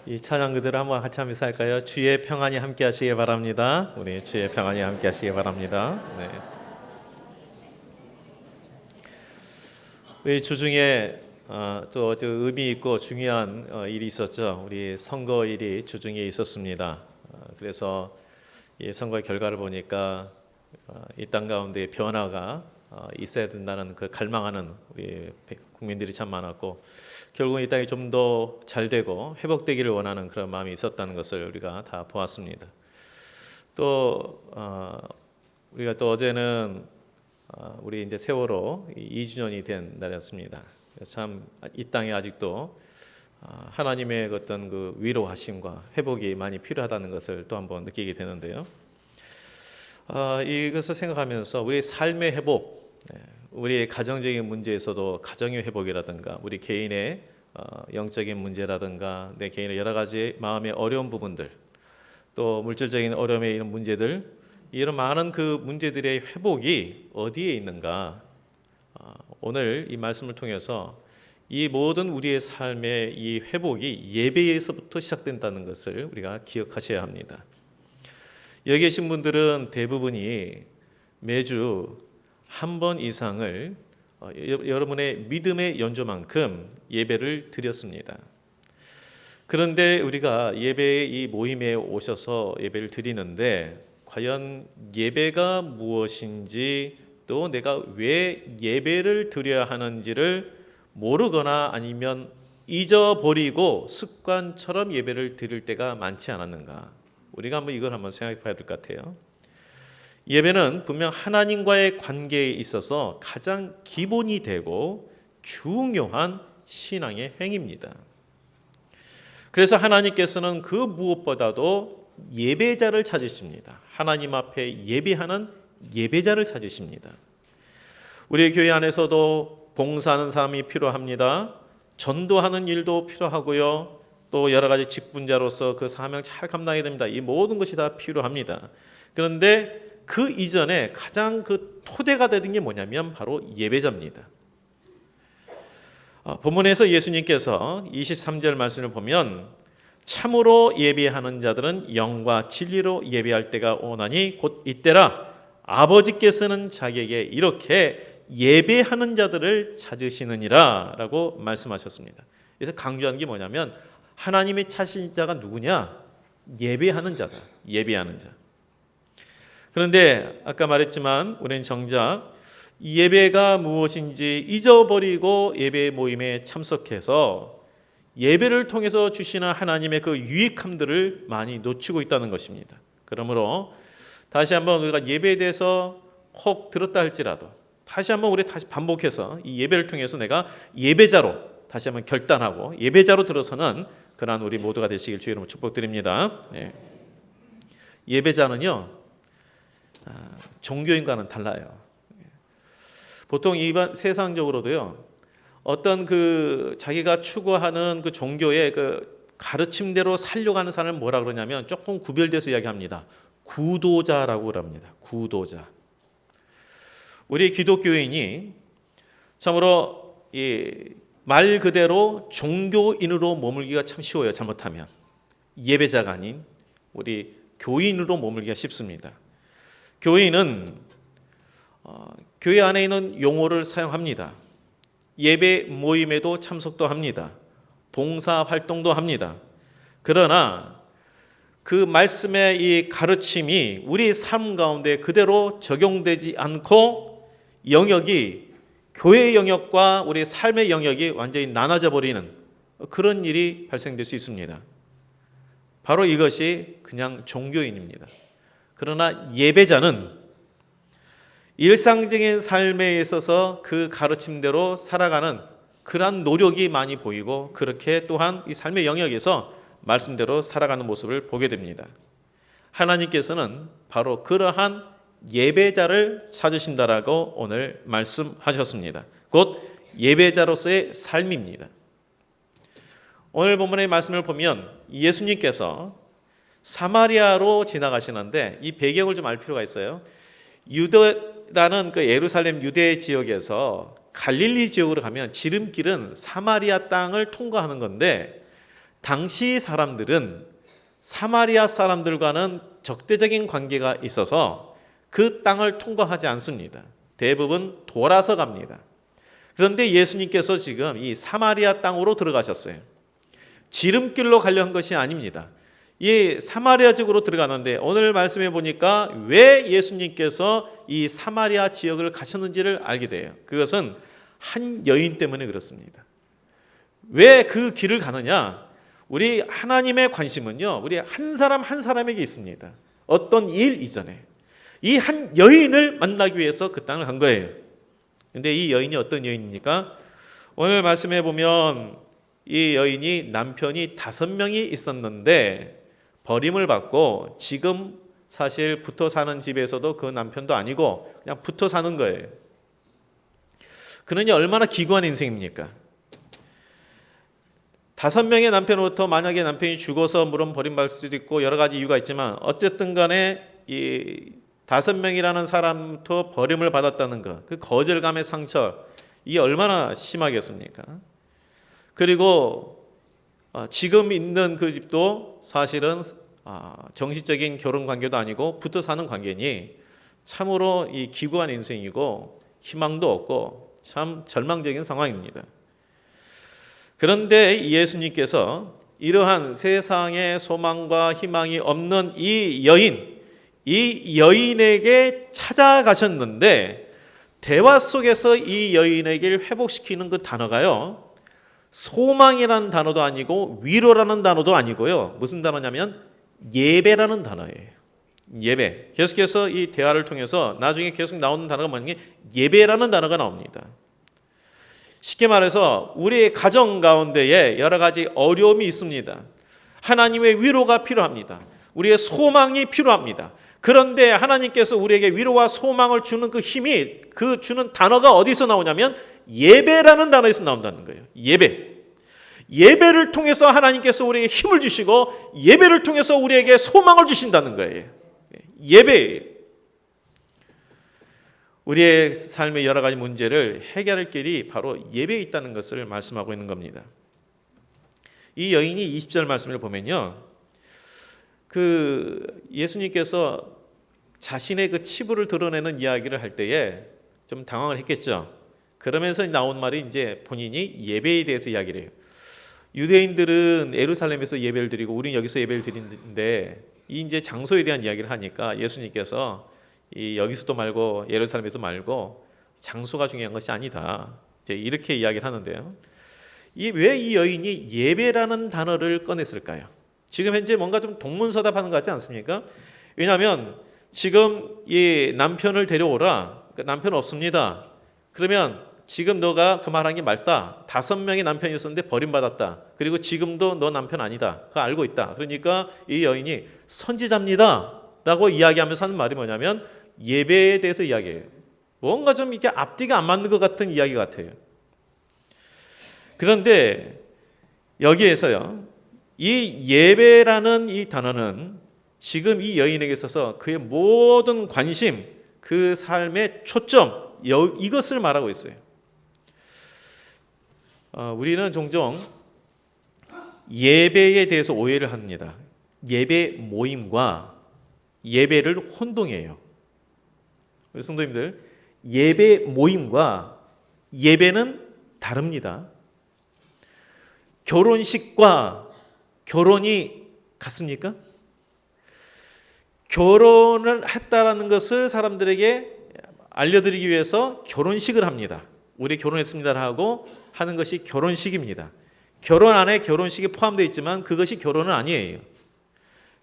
이 찬양 그대로 한번 같이 하면서 할까요? 주의 평안이 함께 하시기 바랍니다. 우리 주의 평안이 함께 하시기 바랍니다. 네. 우리 주중에 또 의미 있고 중요한 일이 있었죠. 우리 선거일이 주중에 있었습니다. 그래서 이 선거의 결과를 보니까 이 땅 가운데 변화가 있어야 된다는 그 갈망하는 우리 국민들이 참 많았고, 결국은 이 땅이 좀 더 잘 되고 회복되기를 원하는 그런 마음이 있었다는 것을 우리가 다 보았습니다. 또 우리가 또 어제는 우리 이제 세월호 2주년이 된 날이었습니다. 참 이 땅에 아직도 하나님의 어떤 그 위로하심과 회복이 많이 필요하다는 것을 또 한번 느끼게 되는데요. 이것을 생각하면서 우리 삶의 회복, 우리 가정적인 문제에서도 가정의 회복이라든가 우리 개인의 영적인 문제라든가 내 개인의 여러 가지 마음의 어려운 부분들, 또 물질적인 어려움의 이런 문제들, 이런 많은 그 문제들의 회복이 어디에 있는가? 오늘 이 말씀을 통해서 이 모든 우리의 삶의 이 회복이 예배에서부터 시작된다는 것을 우리가 기억하셔야 합니다. 여기 계신 분들은 대부분이 매주 한 번 이상을 여러분의 믿음의 연조만큼 예배를 드렸습니다. 그런데 우리가 예배의 이 모임에 오셔서 예배를 드리는데 과연 예배가 무엇인지, 또 내가 왜 예배를 드려야 하는지를 모르거나 아니면 잊어버리고 습관처럼 예배를 드릴 때가 많지 않았는가? 우리가 이걸 한번 생각해 봐야 될 것 같아요. 예배는 분명 하나님과의 관계에 있어서 가장 기본이 되고 중요한 신앙의 행위입니다. 그래서 하나님께서는 그 무엇보다도 예배자를 찾으십니다. 하나님 앞에 예배하는 예배자를 찾으십니다. 우리 교회 안에서도 봉사하는 사람이 필요합니다. 전도하는 일도 필요하고요. 또 여러 가지 직분자로서 그 사명 잘 감당해야 됩니다. 이 모든 것이 다 필요합니다. 그런데 그 이전에 가장 그 토대가 되는 게 뭐냐면 바로 예배자입니다. 본문에서 예수님께서 23절 말씀을 보면 참으로 예배하는 자들은 영과 진리로 예배할 때가 오나니 곧 이때라 아버지께서는 자기에게 이렇게 예배하는 자들을 찾으시느니라 라고 말씀하셨습니다. 그래서 강조하는 게 뭐냐면 하나님의 찾으신 자가 누구냐? 예배하는 자다. 예배하는 자. 그런데 아까 말했지만 우리는 정작 예배가 무엇인지 잊어버리고 예배 모임에 참석해서 예배를 통해서 주시는 하나님의 그 유익함들을 많이 놓치고 있다는 것입니다. 그러므로 다시 한번 우리가 예배에 대해서 혹 들었다 할지라도 다시 한번 우리 다시 반복해서 이 예배를 통해서 내가 예배자로 다시 한번 결단하고 예배자로 들어서는 그러한 우리 모두가 되시길 주의 이름으로 축복드립니다. 예배자는요 종교인과는 달라요. 보통 일반 세상적으로도요 어떤 그 자기가 추구하는 그 종교의 그 가르침대로 살려고 하는 사람을 뭐라 그러냐면 조금 구별돼서 이야기합니다. 구도자라고 합니다. 구도자. 우리 기독교인이 참으로 말 그대로 종교인으로 머물기가 참 쉬워요. 잘못하면 예배자가 아닌 우리 교인으로 머물기가 쉽습니다. 교인은 교회 안에 있는 용어를 사용합니다. 예배 모임에도 참석도 합니다. 봉사 활동도 합니다. 그러나 그 말씀의 이 가르침이 우리 삶 가운데 그대로 적용되지 않고 영역이 교회 영역과 우리 삶의 영역이 완전히 나눠져 버리는 그런 일이 발생될 수 있습니다. 바로 이것이 그냥 종교인입니다. 그러나 예배자는 일상적인 삶에 있어서 그 가르침대로 살아가는 그러한 노력이 많이 보이고 그렇게 또한 이 삶의 영역에서 말씀대로 살아가는 모습을 보게 됩니다. 하나님께서는 바로 그러한 예배자를 찾으신다라고 오늘 말씀하셨습니다. 곧 예배자로서의 삶입니다. 오늘 본문의 말씀을 보면 예수님께서 사마리아로 지나가시는데 이 배경을 좀 알 필요가 있어요. 유대라는 그 예루살렘 유대 지역에서 갈릴리 지역으로 가면 지름길은 사마리아 땅을 통과하는 건데 당시 사람들은 사마리아 사람들과는 적대적인 관계가 있어서 그 땅을 통과하지 않습니다. 대부분 돌아서 갑니다. 그런데 예수님께서 지금 이 사마리아 땅으로 들어가셨어요. 지름길로 가려 한 것이 아닙니다. 이 사마리아 지역으로 들어가는데 오늘 말씀해 보니까 왜 예수님께서 이 사마리아 지역을 가셨는지를 알게 돼요. 그것은 한 여인 때문에 그렇습니다. 왜 그 길을 가느냐? 우리 하나님의 관심은요, 우리 한 사람 한 사람에게 있습니다. 어떤 일 이전에 이 한 여인을 만나기 위해서 그 땅을 간 거예요. 근데 이 여인이 어떤 여인입니까? 오늘 말씀해 보면 이 여인이 남편이 5명이 있었는데 버림을 받고 지금 사실 붙어 사는 집에서도 그 남편도 아니고 그냥 붙어 사는 거예요. 그러니 얼마나 기구한 인생입니까? 5명의 남편으로부터 만약에 남편이 죽어서 물론 버림받을 수도 있고 여러 가지 이유가 있지만 어쨌든 간에 이 5명이라는 사람부터 버림을 받았다는 것, 그 거절감의 상처, 이게 얼마나 심하겠습니까? 그리고 지금 있는 그 집도 사실은 정식적인 결혼 관계도 아니고 붙어 사는 관계니 참으로 이 기구한 인생이고 희망도 없고 참 절망적인 상황입니다. 그런데 예수님께서 이러한 세상에 소망과 희망이 없는 이 여인에게 찾아가셨는데 대화 속에서 이 여인에게 회복시키는 그 단어가요, 소망이라는 단어도 아니고 위로라는 단어도 아니고요, 무슨 단어냐면 예배라는 단어예요. 예배. 계속해서 이 대화를 통해서 나중에 계속 나오는 단어가 뭐냐면 예배라는 단어가 나옵니다. 쉽게 말해서 우리의 가정 가운데에 여러 가지 어려움이 있습니다. 하나님의 위로가 필요합니다. 우리의 소망이 필요합니다. 그런데 하나님께서 우리에게 위로와 소망을 주는 그 힘이, 그 주는 단어가 어디서 나오냐면 예배라는 단어에서 나온다는 거예요. 예배. 예배를 통해서 하나님께서 우리에게 힘을 주시고 예배를 통해서 우리에게 소망을 주신다는 거예요. 예배예요. 우리의 삶의 여러 가지 문제를 해결할 길이 바로 예배에 있다는 것을 말씀하고 있는 겁니다. 이 여인이 20절 말씀을 보면요, 그 예수님께서 자신의 그 치부를 드러내는 이야기를 할 때에 좀 당황을 했겠죠. 그러면서 나온 말이 이제 본인이 예배에 대해서 이야기를 해요. 유대인들은 예루살렘에서 예배를 드리고 우리는 여기서 예배를 드리는데 이 이제 장소에 대한 이야기를 하니까 예수님께서 이 여기서도 말고 예루살렘에도 말고 장소가 중요한 것이 아니다, 이제 이렇게 이야기를 하는데요. 왜 이 여인이 예배라는 단어를 꺼냈을까요? 지금 현재 뭔가 좀 동문서답하는 것 같지 않습니까? 왜냐하면 지금 이 남편을 데려오라, 남편 없습니다. 그러면 지금 너가 그 말한 게 맞다. 5명의 남편이 있었는데 버림받았다. 그리고 지금도 너 남편 아니다. 그거 알고 있다. 그러니까 이 여인이 선지자입니다 라고 이야기하면서 하는 말이 뭐냐면 예배에 대해서 이야기해요. 뭔가 좀 이렇게 앞뒤가 안 맞는 것 같은 이야기 같아요. 그런데 여기에서요, 이 예배라는 이 단어는 지금 이 여인에게 있어서 그의 모든 관심, 그 삶의 초점, 이것을 말하고 있어요. 우리는 종종 예배에 대해서 오해를 합니다. 예배 모임과 예배를 혼동해요. 우리 성도님들, 예배 모임과 예배는 다릅니다. 결혼식과 결혼이 같습니까? 결혼을 했다라는 것을 사람들에게 알려드리기 위해서 결혼식을 합니다. 우리 결혼했습니다 하고 하는 것이 결혼식입니다. 결혼 안에 결혼식이 포함되어 있지만 그것이 결혼은 아니에요.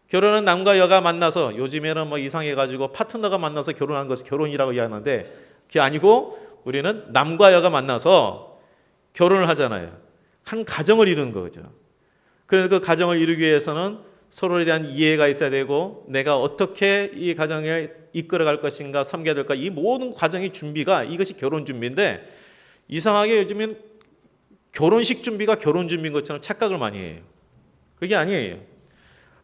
결혼은 남과 여가 만나서, 요즘에는 뭐 이상해가지고 파트너가 만나서 결혼하는 것을 결혼이라고 이야기하는데 그게 아니고 우리는 남과 여가 만나서 결혼을 하잖아요. 한 가정을 이루는 거죠. 그래서 그 가정을 이루기 위해서는 서로에 대한 이해가 있어야 되고 내가 어떻게 이 가정을 이끌어갈 것인가, 섬겨야 될까, 이 모든 과정의 준비가, 이것이 결혼 준비인데 이상하게 요즘엔 결혼식 준비가 결혼 준비인 것처럼 착각을 많이 해요. 그게 아니에요.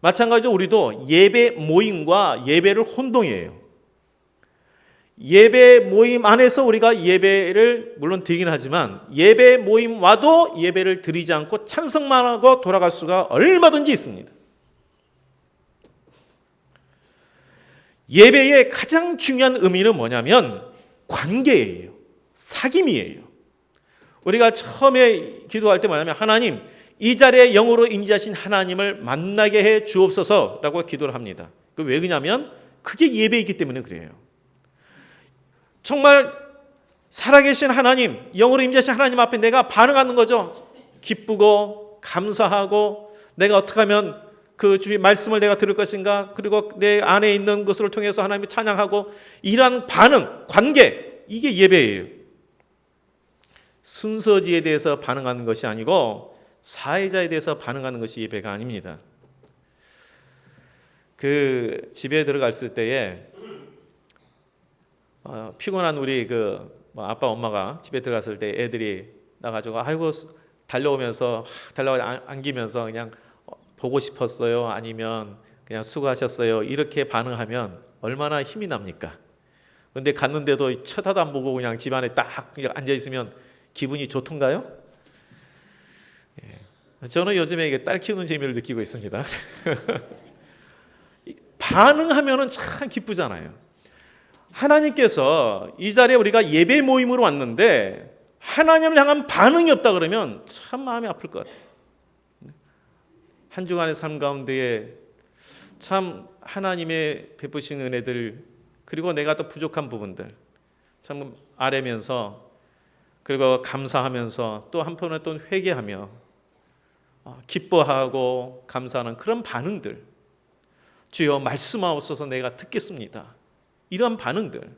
마찬가지로 우리도 예배 모임과 예배를 혼동해요. 예배 모임 안에서 우리가 예배를 물론 드리긴 하지만 예배 모임 와도 예배를 드리지 않고 찬성만 하고 돌아갈 수가 얼마든지 있습니다. 예배의 가장 중요한 의미는 뭐냐면 관계예요. 사귐이에요. 우리가 처음에 기도할 때 뭐냐면 하나님, 이 자리에 영으로 임재하신 하나님을 만나게 해 주옵소서라고 기도를 합니다. 왜 그러냐면 그게 예배이기 때문에 그래요. 정말 살아계신 하나님, 영으로 임재하신 하나님 앞에 내가 반응하는 거죠. 기쁘고 감사하고 내가 어떻게 하면 그 주의 말씀을 내가 들을 것인가, 그리고 내 안에 있는 것을 통해서 하나님을 찬양하고, 이러한 반응, 관계, 이게 예배예요. 순서지에 대해서 반응하는 것이 아니고 사회자에 대해서 반응하는 것이 예배가 아닙니다. 그 집에 들어갔을 때에 피곤한 우리 아빠 엄마가 집에 들어갔을 때 애들이 나가지고 아이고 달려오면서 안기면서 그냥 보고 싶었어요, 아니면 그냥 수고하셨어요, 이렇게 반응하면 얼마나 힘이 납니까? 근데 갔는데도 쳐다도 안 보고 그냥 집 안에 딱 앉아 있으면 기분이 좋던가요? 저는 요즘에 이게 딸 키우는 재미를 느끼고 있습니다. 반응하면은 참 기쁘잖아요. 하나님께서 이 자리에 우리가 예배 모임으로 왔는데 하나님을 향한 반응이 없다 그러면 참 마음이 아플 것 같아요. 한 주간의 삶 가운데에 참 하나님의 베푸신 은혜들, 그리고 내가 또 부족한 부분들 참 아뢰면서, 그리고 감사하면서 또 한편으로 또 회개하며 기뻐하고 감사하는 그런 반응들, 주여 말씀하옵소서 내가 듣겠습니다, 이런 반응들,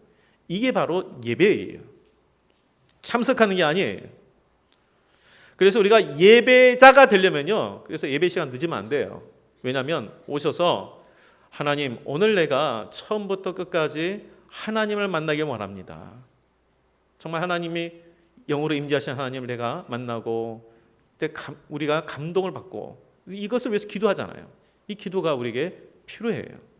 이게 바로 예배예요. 참석하는 게 아니에요. 그래서 우리가 예배자가 되려면요, 그래서 예배 시간 늦으면 안 돼요. 왜냐하면 오셔서 하나님, 오늘 내가 처음부터 끝까지 하나님을 만나길 원합니다. 정말 하나님이 영으로 임재하신 하나님을 내가 만나고 우리가 감동을 받고, 이것을 위해서 기도하잖아요. 이 기도가 우리에게 필요해요.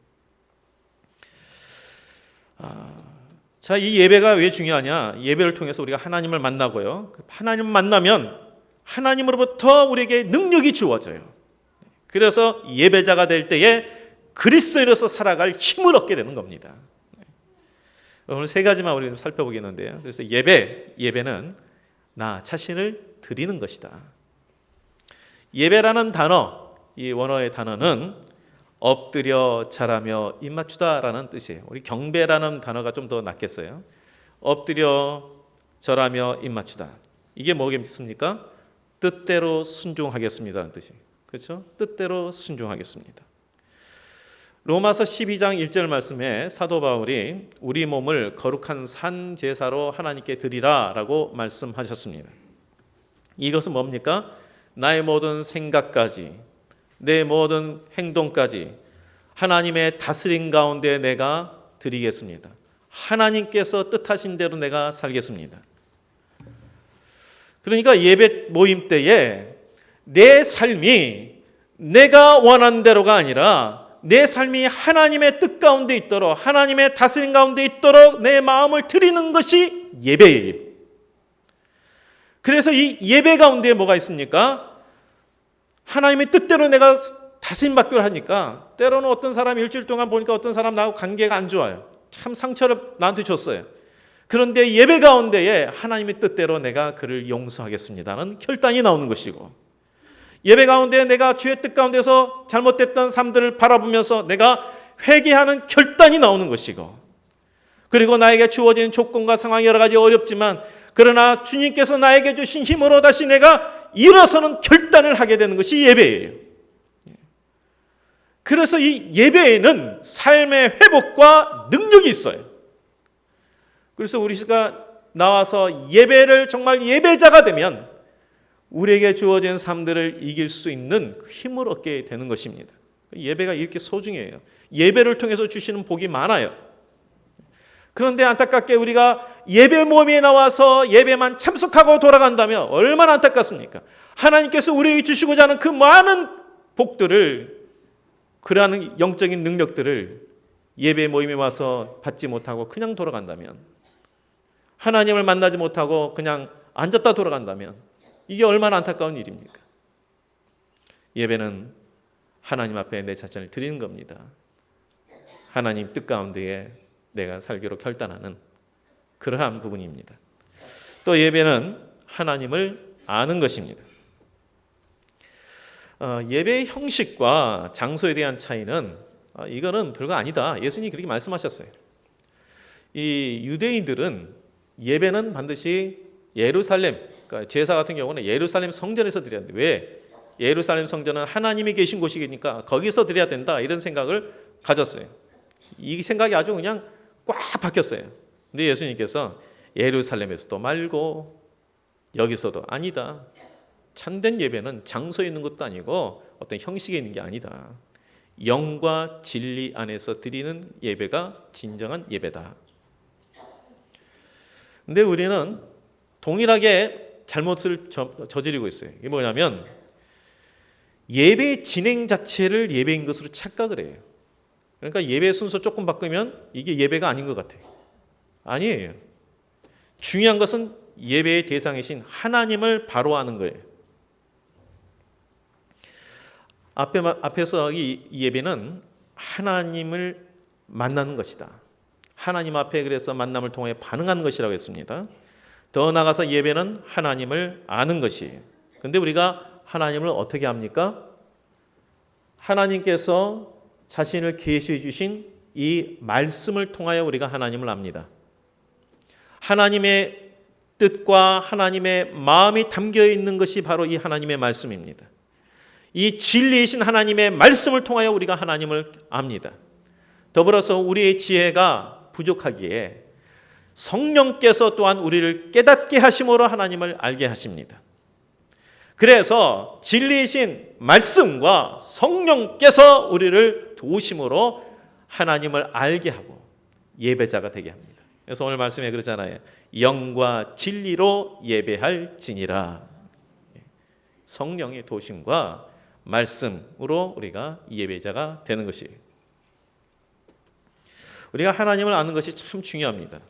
자, 이 예배가 왜 중요하냐? 예배를 통해서 우리가 하나님을 만나고요, 하나님을 만나면 하나님으로부터 우리에게 능력이 주어져요. 그래서 예배자가 될 때에 그리스도인으로서 살아갈 힘을 얻게 되는 겁니다. 오늘 세 가지만 우리 좀 살펴보겠는데요. 그래서 예배는 나 자신을 드리는 것이다. 예배라는 단어, 이 원어의 단어는 엎드려 절하며 입맞추다라는 뜻이에요. 우리 경배라는 단어가 좀 더 낫겠어요. 엎드려 절하며 입맞추다. 이게 뭐겠습니까? 뜻대로 순종하겠습니다라는 뜻이. 그렇죠? 뜻대로 순종하겠습니다. 로마서 12장 1절 말씀에 사도 바울이 우리 몸을 거룩한 산 제사로 하나님께 드리라라고 말씀하셨습니다. 이것은 뭡니까? 나의 모든 생각까지, 내 모든 행동까지 하나님의 다스림 가운데 내가 드리겠습니다. 하나님께서 뜻하신 대로 내가 살겠습니다. 그러니까 예배 모임 때에 내 삶이 내가 원하는 대로가 아니라 내 삶이 하나님의 뜻 가운데 있도록, 하나님의 다스림 가운데 있도록 내 마음을 드리는 것이 예배예요. 그래서 이 예배 가운데 뭐가 있습니까? 하나님의 뜻대로 내가 다스림 받기로 하니까 때로는 어떤 사람이 일주일 동안 보니까 어떤 사람 나하고 관계가 안 좋아요. 참 상처를 나한테 줬어요. 그런데 예배 가운데에 하나님의 뜻대로 내가 그를 용서하겠습니다는 결단이 나오는 것이고, 예배 가운데 내가 주의 뜻 가운데서 잘못됐던 삶들을 바라보면서 내가 회개하는 결단이 나오는 것이고, 그리고 나에게 주어진 조건과 상황이 여러 가지 어렵지만 그러나 주님께서 나에게 주신 힘으로 다시 내가 일어서는 결단을 하게 되는 것이 예배예요. 그래서 이 예배에는 삶의 회복과 능력이 있어요. 그래서 우리가 나와서 예배를 정말 예배자가 되면 우리에게 주어진 삶들을 이길 수 있는 힘을 얻게 되는 것입니다. 예배가 이렇게 소중해요. 예배를 통해서 주시는 복이 많아요. 그런데 안타깝게 우리가 예배 모임에 나와서 예배만 참석하고 돌아간다면 얼마나 안타깝습니까? 하나님께서 우리에게 주시고자 하는 그 많은 복들을, 그러한 영적인 능력들을 예배 모임에 와서 받지 못하고 그냥 돌아간다면, 하나님을 만나지 못하고 그냥 앉았다 돌아간다면 이게 얼마나 안타까운 일입니까? 예배는 하나님 앞에 내 자신을 드리는 겁니다. 하나님 뜻 가운데에 내가 살기로 결단하는 그러한 부분입니다. 또 예배는 하나님을 아는 것입니다. 예배의 형식과 장소에 대한 차이는 이거는 별거 아니다. 예수님이 그렇게 말씀하셨어요. 이 유대인들은 예배는 반드시 예루살렘, 그러니까 제사 같은 경우는 예루살렘 성전에서 드려야 돼요. 왜? 예루살렘 성전은 하나님이 계신 곳이니까 거기서 드려야 된다, 이런 생각을 가졌어요. 이 생각이 아주 그냥 꽉 박혔어요. 근데 예수님께서 예루살렘에서도 말고 여기서도 아니다. 참된 예배는 장소에 있는 것도 아니고 어떤 형식에 있는 게 아니다. 영과 진리 안에서 드리는 예배가 진정한 예배다. 근데 우리는 동일하게 잘못을 저지르고 있어요. 이게 뭐냐면 예배 진행 자체를 예배인 것으로 착각을 해요. 그러니까 예배 순서 조금 바꾸면 이게 예배가 아닌 것 같아요. 아니에요. 중요한 것은 예배의 대상이신 하나님을 바로 아는 거예요. 앞에서 이 예배는 하나님을 만나는 것이다. 하나님 앞에 그래서 만남을 통해 반응하는 것이라고 했습니다. 더 나아가서 예배는 하나님을 아는 것이에요. 그런데 우리가 하나님을 어떻게 압니까? 하나님께서 자신을 계시해 주신 이 말씀을 통하여 우리가 하나님을 압니다. 하나님의 뜻과 하나님의 마음이 담겨 있는 것이 바로 이 하나님의 말씀입니다. 이 진리이신 하나님의 말씀을 통하여 우리가 하나님을 압니다. 더불어서 우리의 지혜가 부족하기에 성령께서 또한 우리를 깨닫게 하심으로 하나님을 알게 하십니다. 그래서 진리이신 말씀과 성령께서 우리를 도우심으로 하나님을 알게 하고 예배자가 되게 합니다. 그래서 오늘 말씀에 그러잖아요. 영과 진리로 예배할지니라. 성령의 도심과 말씀으로 우리가 예배자가 되는 것이에요. 우리가 하나님을 아는 것이 참 중요합니다.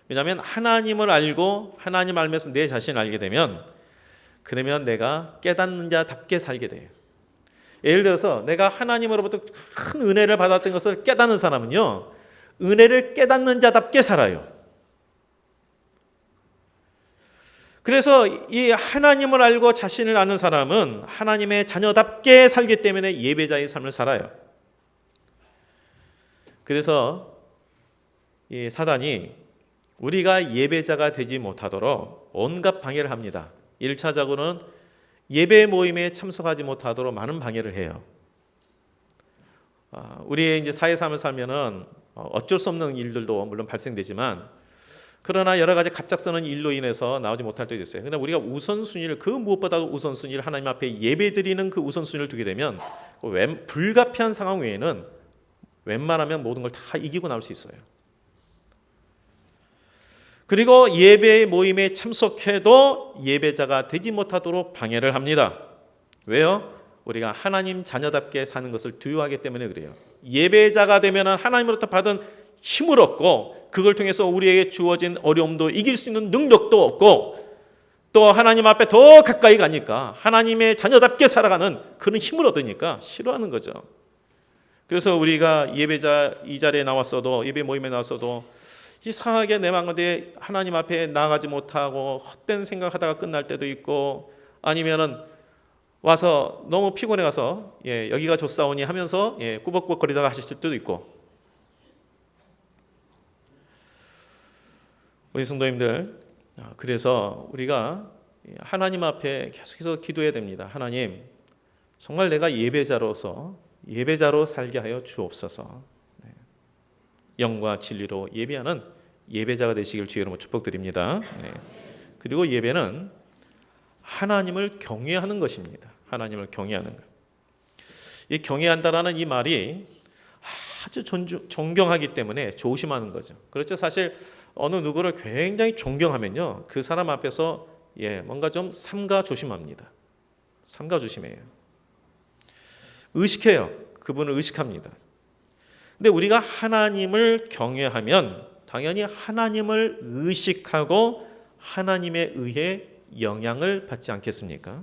왜냐하면 하나님을 알고 하나님 알면서 내 자신을 알게 되면 그러면 내가 깨닫는 자답게 살게 돼요. 예를 들어서 내가 하나님으로부터 큰 은혜를 받았던 것을 깨닫는 사람은요, 은혜를 깨닫는 자답게 살아요. 그래서 이 하나님을 알고 자신을 아는 사람은 하나님의 자녀답게 살기 때문에 예배자의 삶을 살아요. 그래서 이 사단이 우리가 예배자가 되지 못하도록 온갖 방해를 합니다. 1차적으로는 예배 모임에 참석하지 못하도록 많은 방해를 해요. 우리의 이제 사회삶을 살면은 어쩔 수 없는 일들도 물론 발생되지만, 그러나 여러 가지 갑작스러운 일로 인해서 나오지 못할 때도 있어요. 그런데 우리가 우선순위를, 그 무엇보다도 우선순위를 하나님 앞에 예배드리는 그 우선순위를 두게 되면 불가피한 상황 외에는 웬만하면 모든 걸 다 이기고 나올 수 있어요. 그리고 예배 모임에 참석해도 예배자가 되지 못하도록 방해를 합니다. 왜요? 우리가 하나님 자녀답게 사는 것을 두려워하기 때문에 그래요. 예배자가 되면 하나님으로부터 받은 힘을 얻고 그걸 통해서 우리에게 주어진 어려움도 이길 수 있는 능력도 얻고 또 하나님 앞에 더 가까이 가니까 하나님의 자녀답게 살아가는 그런 힘을 얻으니까 싫어하는 거죠. 그래서 우리가 예배자 이 자리에 나왔어도, 예배 모임에 나왔어도 이상하게 내 마음에 하나님 앞에 나아가지 못하고 헛된 생각하다가 끝날 때도 있고, 아니면은 와서 너무 피곤해 가서 여기가 좋사오니 하면서 꾸벅꾸벅거리다가 하실 때도 있고. 우리 성도님들, 그래서 우리가 하나님 앞에 계속해서 기도해야 됩니다. 하나님, 정말 내가 예배자로 살게 하여 주옵소서. 영과 진리로 예배하는 예배자가 되시길 주의 이름으로 축복드립니다. 그리고 예배는 하나님을 경외하는 것입니다. 하나님을 경외하는 것. 이 경외한다라는 이 말이 아주 존경하기 때문에 조심하는 거죠. 그렇죠. 사실 어느 누구를 굉장히 존경하면요, 그 사람 앞에서 뭔가 좀 삼가 조심합니다. 삼가 조심해요. 의식해요. 그분을 의식합니다. 근데 우리가 하나님을 경외하면 당연히 하나님을 의식하고 하나님에 의해 영향을 받지 않겠습니까?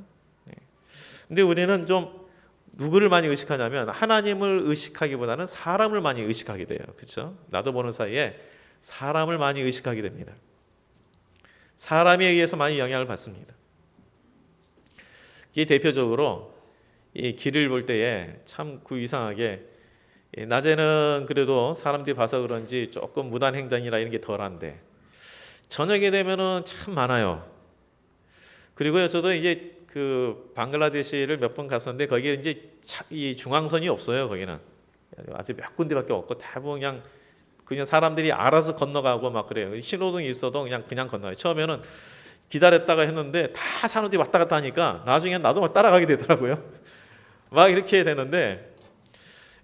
근데 우리는 좀 누구를 많이 의식하냐면 하나님을 의식하기보다는 사람을 많이 의식하게 돼요. 그렇죠? 나도 모르는 사이에 사람을 많이 의식하게 됩니다. 사람에 의해서 많이 영향을 받습니다. 이게 대표적으로 이 길을 볼 때에 참 이상하게 낮에는 그래도 사람들이 봐서 그런지 조금 무단 횡단이나 이런 게 덜한데 저녁에 되면은 참 많아요. 그리고요, 저도 이제 그 방글라데시를 몇 번 갔었는데 거기에 이제 이 중앙선이 없어요. 거기는 아주 몇 군데밖에 없고 대부분 그냥 사람들이 알아서 건너가고 막 그래요. 신호등이 있어도 그냥 건너요. 처음에는 기다렸다가 했는데 다 사람들이 왔다 갔다 하니까 나중에 나도 막 따라가게 되더라고요. 막 이렇게 되는데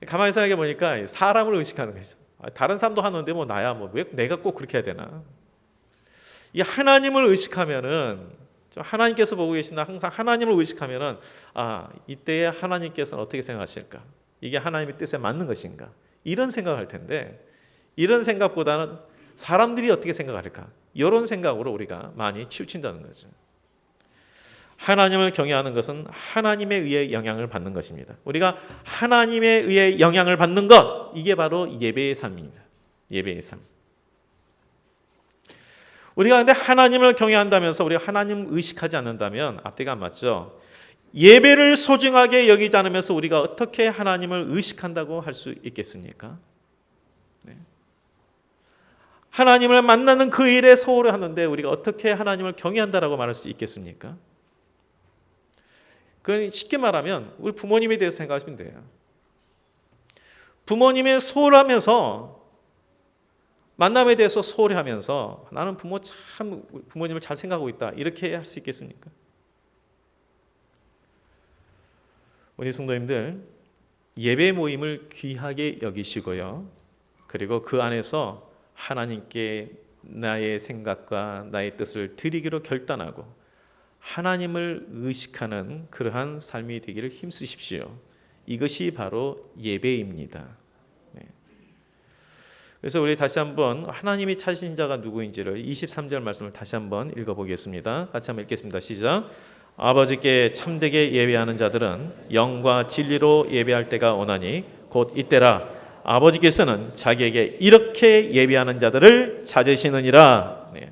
가만히 생각해 보니까 사람을 의식하는 거죠. 다른 사람도 하는데 뭐 나야 뭐 왜 내가 꼭 그렇게 해야 되나? 이 하나님을 의식하면은 하나님께서 보고 계신다. 항상 하나님을 의식하면은 이때에 하나님께서는 어떻게 생각하실까? 이게 하나님의 뜻에 맞는 것인가? 이런 생각할 텐데 이런 생각보다는 사람들이 어떻게 생각할까? 이런 생각으로 우리가 많이 치우친다는 거죠. 하나님을 경외하는 것은 하나님에 의해 영향을 받는 것입니다. 우리가 하나님에 의해 영향을 받는 것, 이게 바로 예배의 삶입니다. 예배의 삶. 우리가 근데 하나님을 경외한다면서 우리가 하나님을 의식하지 않는다면 앞뒤가 안 맞죠. 예배를 소중하게 여기지 않으면서 우리가 어떻게 하나님을 의식한다고 할 수 있겠습니까? 네. 하나님을 만나는 그 일에 소홀히 하는데 우리가 어떻게 하나님을 경외한다라고 말할 수 있겠습니까? 그 쉽게 말하면 우리 부모님에 대해서 생각하시면 돼요. 부모님의 소홀하면서 만남에 대해서 소홀히 하면서 나는 부모님을 잘 생각하고 있다 이렇게 할 수 있겠습니까? 우리 성도님들 예배 모임을 귀하게 여기시고요. 그리고 그 안에서 하나님께 나의 생각과 나의 뜻을 드리기로 결단하고 하나님을 의식하는 그러한 삶이 되기를 힘쓰십시오. 이것이 바로 예배입니다. 네. 그래서 우리 다시 한번 하나님이 찾으신 자가 누구인지를 23절 말씀을 다시 한번 읽어보겠습니다. 같이 한번 읽겠습니다. 시작. 아버지께 참되게 예배하는 자들은 영과 진리로 예배할 때가 오나니 곧 이때라. 아버지께서는 자기에게 이렇게 예배하는 자들을 찾으시느니라. 네.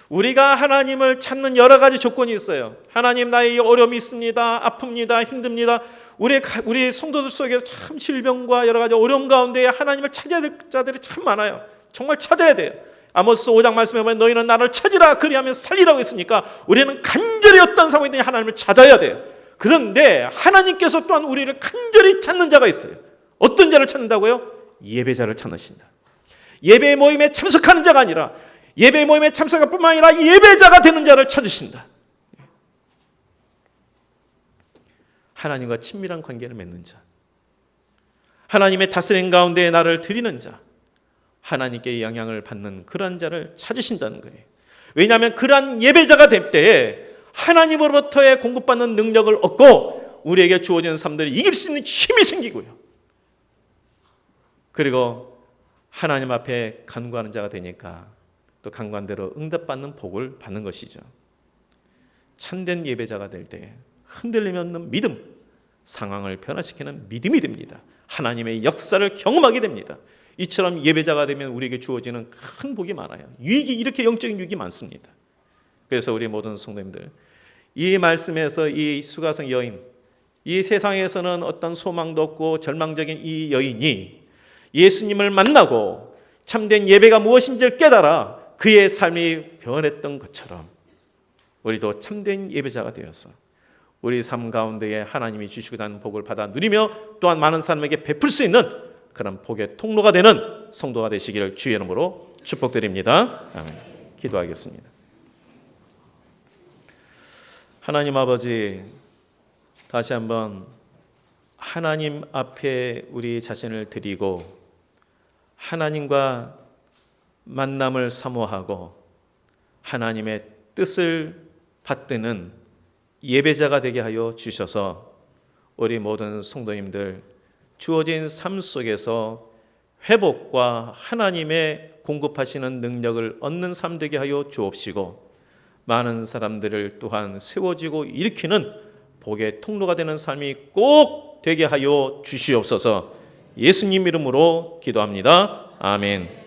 우리가 하나님을 찾는 여러 가지 조건이 있어요. 하나님 나의 어려움이 있습니다. 아픕니다. 힘듭니다. 우리 성도들 속에서 참 질병과 여러 가지 어려움 가운데 하나님을 찾아야 될 자들이 참 많아요. 정말 찾아야 돼요. 아모스 5장 말씀에 보면 너희는 나를 찾으라 그리하면 살리라고 했으니까 우리는 간절히 어떤 상황이든 하나님을 찾아야 돼요. 그런데 하나님께서 또한 우리를 간절히 찾는 자가 있어요. 어떤 자를 찾는다고요? 예배자를 찾으신다. 예배 모임에 참석하는 자가 아니라 예배 모임에 참석할 뿐만 아니라 예배자가 되는 자를 찾으신다. 하나님과 친밀한 관계를 맺는 자, 하나님의 다스림 가운데 나를 드리는 자, 하나님께 영향을 받는 그러한 자를 찾으신다는 거예요. 왜냐하면 그러한 예배자가 될 때에 하나님으로부터의 공급받는 능력을 얻고 우리에게 주어지는 삶들을 이길 수 있는 힘이 생기고요. 그리고 하나님 앞에 간구하는 자가 되니까 또 간구한대로 응답받는 복을 받는 것이죠. 참된 예배자가 될 때 흔들림이 없는 믿음, 상황을 변화시키는 믿음이 됩니다. 하나님의 역사를 경험하게 됩니다. 이처럼 예배자가 되면 우리에게 주어지는 큰 복이 많아요. 유익이 이렇게 영적인 유익이 많습니다. 그래서 우리 모든 성도님들 이 말씀에서 이 수가성 여인, 이 세상에서는 어떤 소망도 없고 절망적인 이 여인이 예수님을 만나고 참된 예배가 무엇인지를 깨달아 그의 삶이 변했던 것처럼 우리도 참된 예배자가 되어서 우리 삶 가운데에 하나님이 주시고 난 복을 받아 누리며 또한 많은 사람에게 베풀 수 있는 그런 복의 통로가 되는 성도가 되시기를 주의 이름으로 축복드립니다. 아멘. 기도하겠습니다. 하나님 아버지, 다시 한번 하나님 앞에 우리 자신을 드리고 하나님과 만남을 사모하고 하나님의 뜻을 받드는 예배자가 되게 하여 주셔서 우리 모든 성도님들 주어진 삶 속에서 회복과 하나님의 공급하시는 능력을 얻는 삶 되게 하여 주옵시고, 많은 사람들을 또한 세워지고 일으키는 복의 통로가 되는 삶이 꼭 되게 하여 주시옵소서. 예수님 이름으로 기도합니다. 아멘.